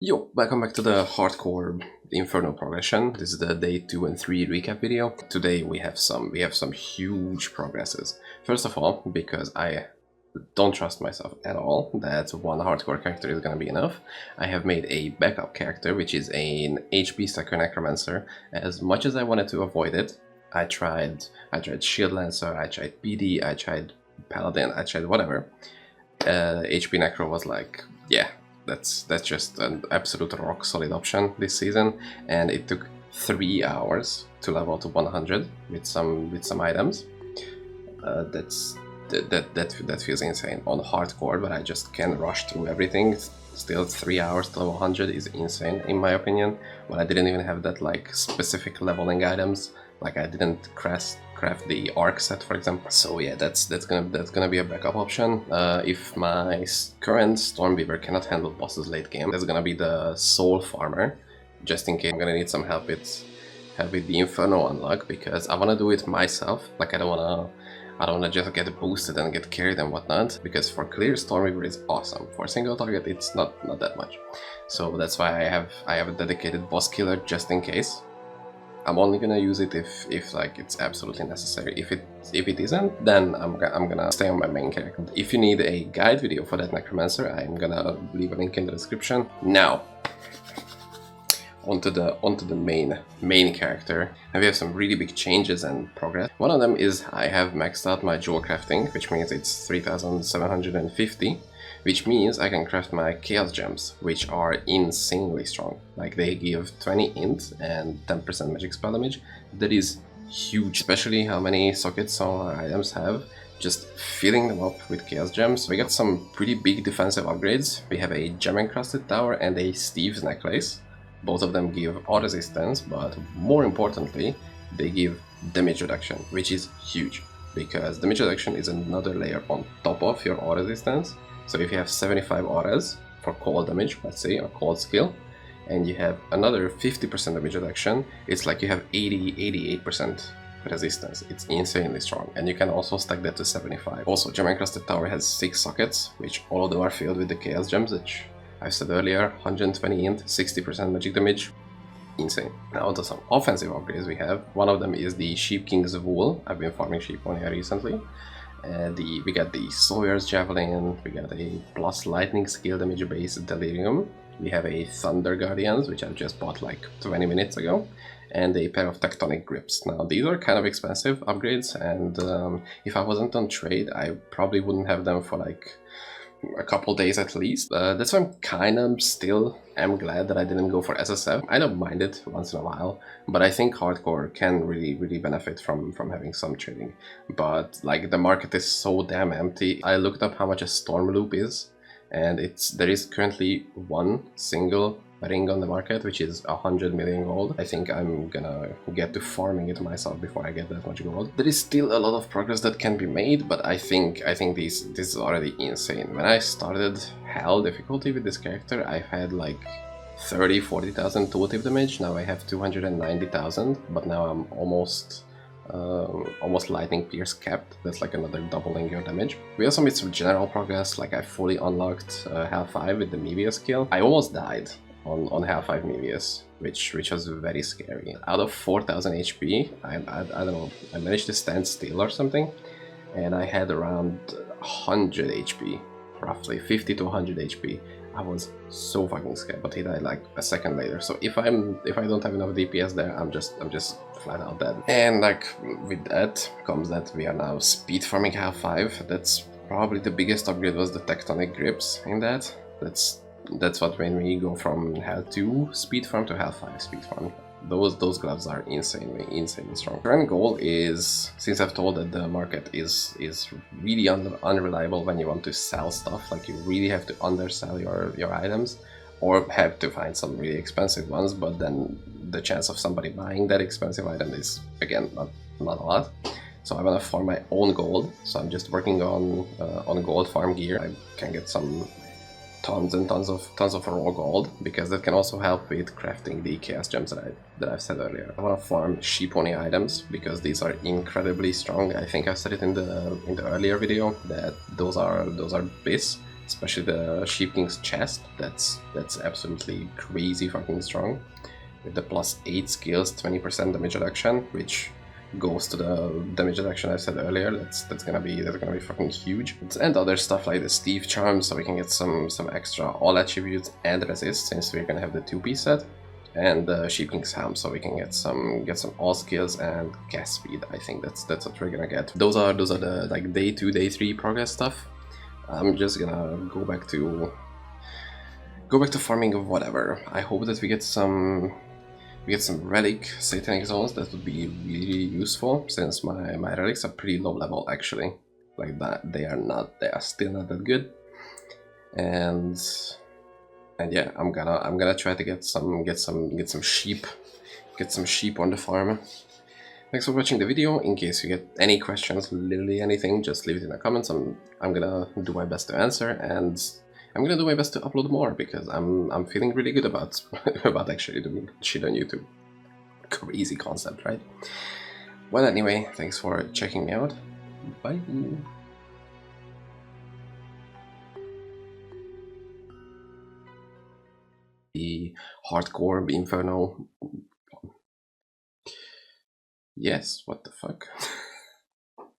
Yo, welcome back to the hardcore Inferno progression. This is the day 2 and 3 recap video. Today we have some huge progresses. First of all, because I don't trust myself at all that one hardcore character is gonna be enough, I have made a backup character, which is an HP stacker necromancer. As much as I wanted to avoid it, I tried Shield Lancer, I tried PD, I tried Paladin, I tried whatever. HP Necro was like, yeah, that's just an absolute rock solid option this season, and it took 3 hours to level to 100 with some items. That feels insane on hardcore, but I just can rush through everything. Still 3 hours to level 100 is insane in my opinion, but I didn't even have that like specific leveling items. Like I didn't craft the arc set, for example. So yeah, that's gonna be a backup option. If my current Stormweaver cannot handle bosses late game, that's gonna be the Soul Farmer, just in case I'm gonna need some help with the Inferno unlock, because I wanna do it myself. Like I don't wanna just get boosted and get carried and whatnot, because for clear Stormweaver is awesome. For single target it's not that much. So that's why I have a dedicated boss killer just in case. I'm only gonna use it if like it's absolutely necessary. If it isn't, then I'm gonna stay on my main character. If you need a guide video for that necromancer, I'm gonna leave a link in the description. Now, onto the main character, and we have some really big changes and progress. One of them is I have maxed out my jewel crafting, which means it's 3750. Which means I can craft my chaos gems, which are insanely strong. Like they give 20 int and 10% magic spell damage. That is huge, especially how many sockets some of our items have. Just filling them up with chaos gems. We got some pretty big defensive upgrades. We have a gem encrusted tower and a Steve's necklace. Both of them give all resistance, but more importantly, they give damage reduction, which is huge, because damage reduction is another layer on top of your aura resistance. So if you have 75 auras for cold damage, let's say, or cold skill, and you have another 50% damage reduction, it's like you have 88% resistance. It's insanely strong, and you can also stack that to 75. Also, Gem Encrusted Tower has 6 sockets, which all of them are filled with the Chaos Gems, which I said earlier, 120 int, 60% magic damage. Insane. Now onto some offensive upgrades we have. One of them is the Sheep King's Wool. I've been farming sheep on here recently. We got the Sawyer's Javelin, we got a plus lightning skill damage base Delirium, we have a Thunder Guardians, which I've just bought like 20 minutes ago, and a pair of Tectonic Grips. Now these are kind of expensive upgrades, and if I wasn't on trade, I probably wouldn't have them for like a couple days at least. That's why I'm kind of still glad that I didn't go for SSF. I don't mind it once in a while, but I think hardcore can really benefit from having some trading. But like the market is so damn empty. I looked up how much a storm loop is, and there is currently one single ring on the market, which is 100 million gold. I think I'm gonna get to farming it myself before I get that much gold. There is still a lot of progress that can be made, but I think this is already insane. When I started hell difficulty with this character, I had like 30-40,000 total damage. Now I have 290,000, but now I'm almost lightning pierce capped. That's like another doubling your damage. We also made some general progress, like I fully unlocked Hell 5 with the Mevius skill. I almost died on Hell 5 Mevius, which was very scary. Out of 4000 HP, I don't know, I managed to stand still or something, and I had around 100 HP, roughly 50 to 100 HP. I was so fucking scared, but he died like a second later. So if I don't have enough DPS there, I'm just flat out dead. And like with that comes that we are now speed farming Hell 5. That's probably the biggest upgrade, was the Tectonic Grips in that. That's what made me go from Hell 2 speed farm to Hell 5 speed farm. Those gloves are insanely strong. Current goal is, since I've told that the market is really unreliable when you want to sell stuff, like you really have to undersell your items, or have to find some really expensive ones, but then the chance of somebody buying that expensive item is, again, not a lot. So I want to farm my own gold, so I'm just working on gold farm gear. I can get some tons and tons of raw gold, because that can also help with crafting the chaos gems that I've said earlier. I want to farm sheep only items, because these are incredibly strong. I think I said it in the earlier video that those are bis, especially the Sheep King's chest. That's absolutely crazy fucking strong. With the +8 skills, 20% damage reduction, which goes to the damage reduction I said earlier. That's gonna be fucking huge. And other stuff like the Steve charm, so we can get some extra all attributes and resist, since we're gonna have the 2-piece set. And the Sheep King's helm, so we can get some all skills and gas speed. I think that's what we're gonna get. Those are the like day 2, day 3 progress stuff. I'm just gonna go back to farming of whatever. I hope that we get some relic satanic zones. That would be really useful, since my relics are pretty low level actually. Like that, they are still not that good. And yeah, I'm gonna try to get some sheep on the farm. Thanks for watching the video. In case you get any questions, literally anything, just leave it in the comments. I'm gonna do my best to answer, and I'm gonna do my best to upload more, because I'm feeling really good about about actually doing shit on YouTube. Crazy concept, right? Well, anyway, thanks for checking me out. Bye. The hardcore Inferno. Yes, what the fuck?